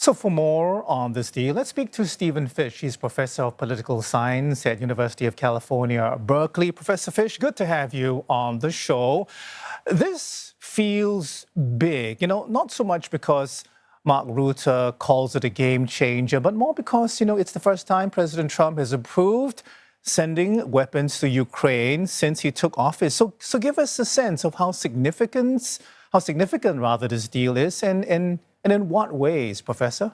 So for more on this deal, let's speak to Stephen Fish. He's Professor of Political Science at University of California, Berkeley. Professor Fish, good to have you on the show. This feels big, not so much because Mark Rutte calls it a game changer, but more because, it's the first time President Trump has approved sending weapons to Ukraine since he took office. So give us a sense of how significant this deal is and in what ways, Professor?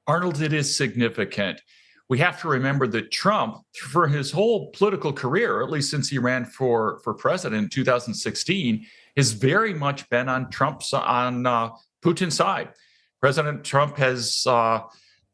Arnold, it is significant. We have to remember that Trump, for his whole political career, at least since he ran for president in 2016, has very much been on Putin's side. President Trump has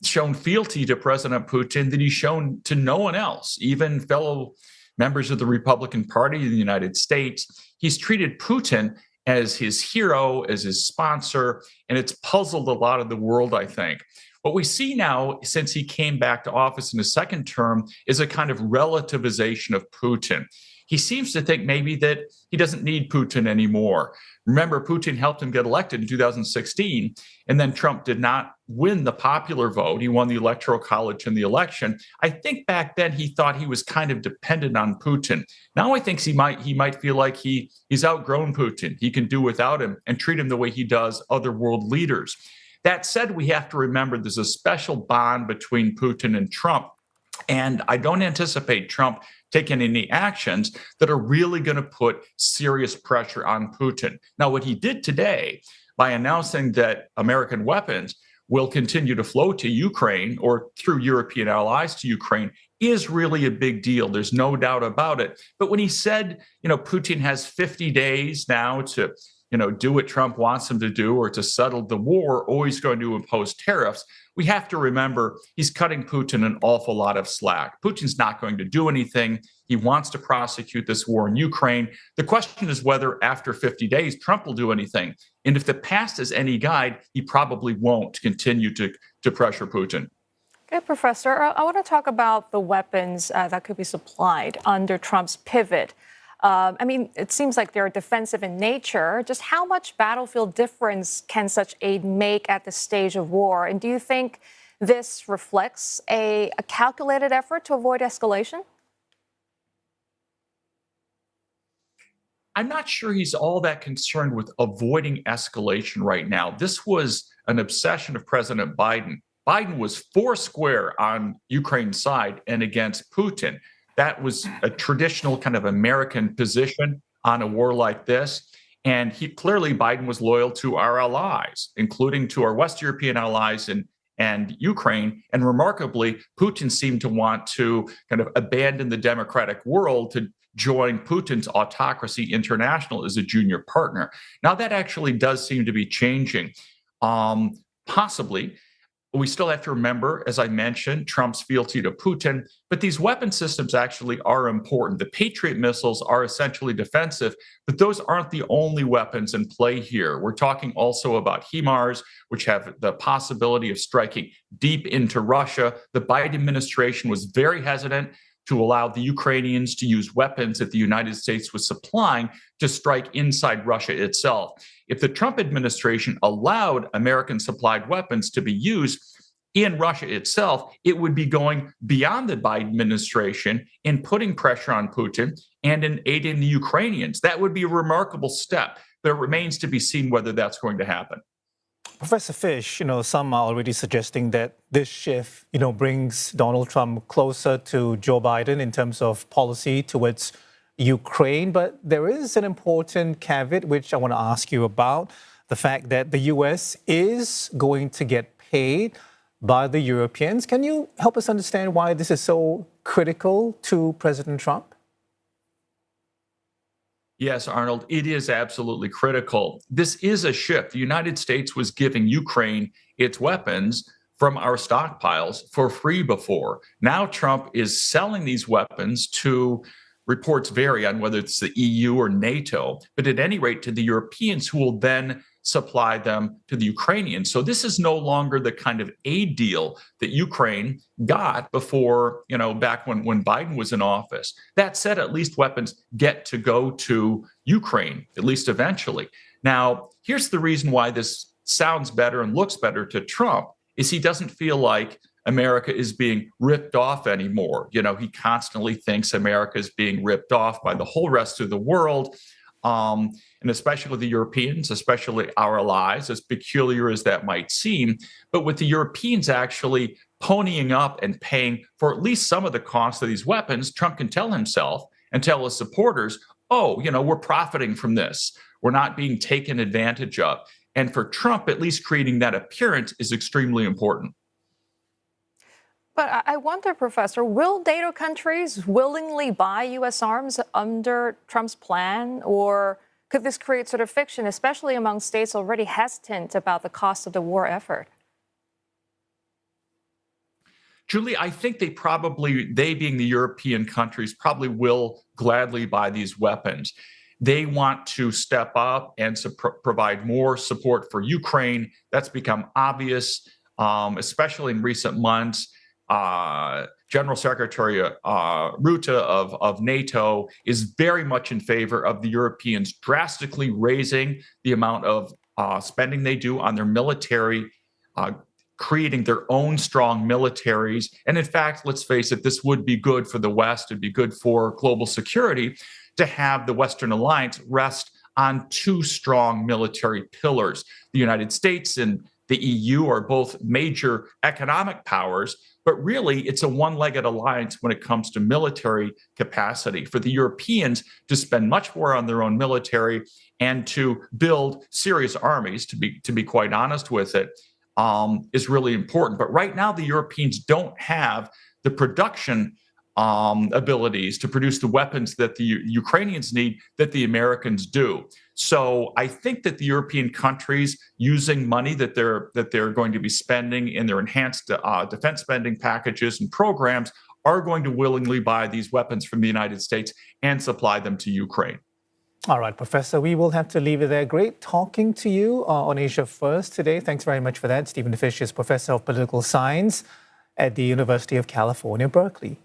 shown fealty to President Putin that he's shown to no one else, even fellow members of the Republican Party in the United States. He's treated Putin as his hero, as his sponsor, and it's puzzled a lot of the world, I think. What we see now, since he came back to office in his second term, is a kind of relativization of Putin. He seems to think maybe that he doesn't need Putin anymore. Remember, Putin helped him get elected in 2016, and then Trump did not win the popular vote. He won the Electoral College in the election. I think back then he thought he was kind of dependent on Putin. Now I think he might feel like he's outgrown Putin. He can do without him and treat him the way he does other world leaders. That said, we have to remember there's a special bond between Putin and Trump. And I don't anticipate Trump taking any actions that are really going to put serious pressure on Putin. Now, what he did today by announcing that American weapons will continue to flow to Ukraine or through European allies to Ukraine is really a big deal. There's no doubt about it. But when he said, Putin has 50 days now to do what Trump wants him to do or to settle the war, or he's going to impose tariffs, we have to remember he's cutting Putin an awful lot of slack. Putin's not going to do anything. He wants to prosecute this war in Ukraine. The question is whether after 50 days, Trump will do anything. And if the past is any guide, he probably won't continue to pressure Putin. Okay, Professor, I want to talk about the weapons that could be supplied under Trump's pivot. It seems like they're defensive in nature. Just how much battlefield difference can such aid make at this stage of war? And do you think this reflects a calculated effort to avoid escalation? I'm not sure he's all that concerned with avoiding escalation right now. This was an obsession of President Biden. Biden was foursquare on Ukraine's side and against Putin. That was a traditional kind of American position on a war like this. And clearly Biden was loyal to our allies, including to our West European allies and Ukraine. And remarkably, Putin seemed to want to kind of abandon the democratic world to join Putin's autocracy international as a junior partner. Now that actually does seem to be changing, possibly. We still have to remember, as I mentioned, Trump's fealty to Putin, but these weapon systems actually are important. The Patriot missiles are essentially defensive, but those aren't the only weapons in play here. We're talking also about HIMARS, which have the possibility of striking deep into Russia. The Biden administration was very hesitant to allow the Ukrainians to use weapons that the United States was supplying to strike inside Russia itself. If the Trump administration allowed American-supplied weapons to be used in Russia itself, it would be going beyond the Biden administration in putting pressure on Putin and in aiding the Ukrainians. That would be a remarkable step, but it remains to be seen whether that's going to happen. Professor Fish, some are already suggesting that this shift, brings Donald Trump closer to Joe Biden in terms of policy towards Ukraine. But there is an important caveat, which I want to ask you about, the fact that the U.S. is going to get paid by the Europeans. Can you help us understand why this is so critical to President Trump? Yes, Arnold, it is absolutely critical. This is a shift. The United States was giving Ukraine its weapons from our stockpiles for free before. Now Trump is selling these weapons to, reports vary on whether it's the EU or NATO, but at any rate to the Europeans who will then supply them to the Ukrainians. So this is no longer the kind of aid deal that Ukraine got before, back when Biden was in office. That said, at least weapons get to go to Ukraine, at least eventually. Now, here's the reason why this sounds better and looks better to Trump is he doesn't feel like America is being ripped off anymore. He constantly thinks America is being ripped off by the whole rest of the world, and especially the Europeans, especially our allies, as peculiar as that might seem. But with the Europeans actually ponying up and paying for at least some of the cost of these weapons, Trump can tell himself and tell his supporters, oh, we're profiting from this. We're not being taken advantage of. And for Trump, at least creating that appearance is extremely important. But I wonder, Professor, will NATO countries willingly buy U.S. arms under Trump's plan? Or could this create sort of friction, especially among states already hesitant about the cost of the war effort? Julie, I think they being the European countries, probably will gladly buy these weapons. They want to step up and provide more support for Ukraine. That's become obvious, especially in recent months. General Secretary Rutte of NATO is very much in favor of the Europeans drastically raising the amount of spending they do on their military, creating their own strong militaries. And in fact, let's face it, this would be good for the West. It'd be good for global security to have the Western alliance rest on two strong military pillars. The United States and the EU are both major economic powers, but really it's a one-legged alliance when it comes to military capacity. For the Europeans to spend much more on their own military and to build serious armies, to be quite honest with it, is really important. But right now, the Europeans don't have the production abilities to produce the weapons that the Ukrainians need that the Americans do. So I think that the European countries using money that they're going to be spending in their enhanced defense spending packages and programs are going to willingly buy these weapons from the United States and supply them to Ukraine. All right, Professor, we will have to leave it there. Great talking to you on Asia First today. Thanks very much for that. Stephen Fish is Professor of Political Science at the University of California, Berkeley.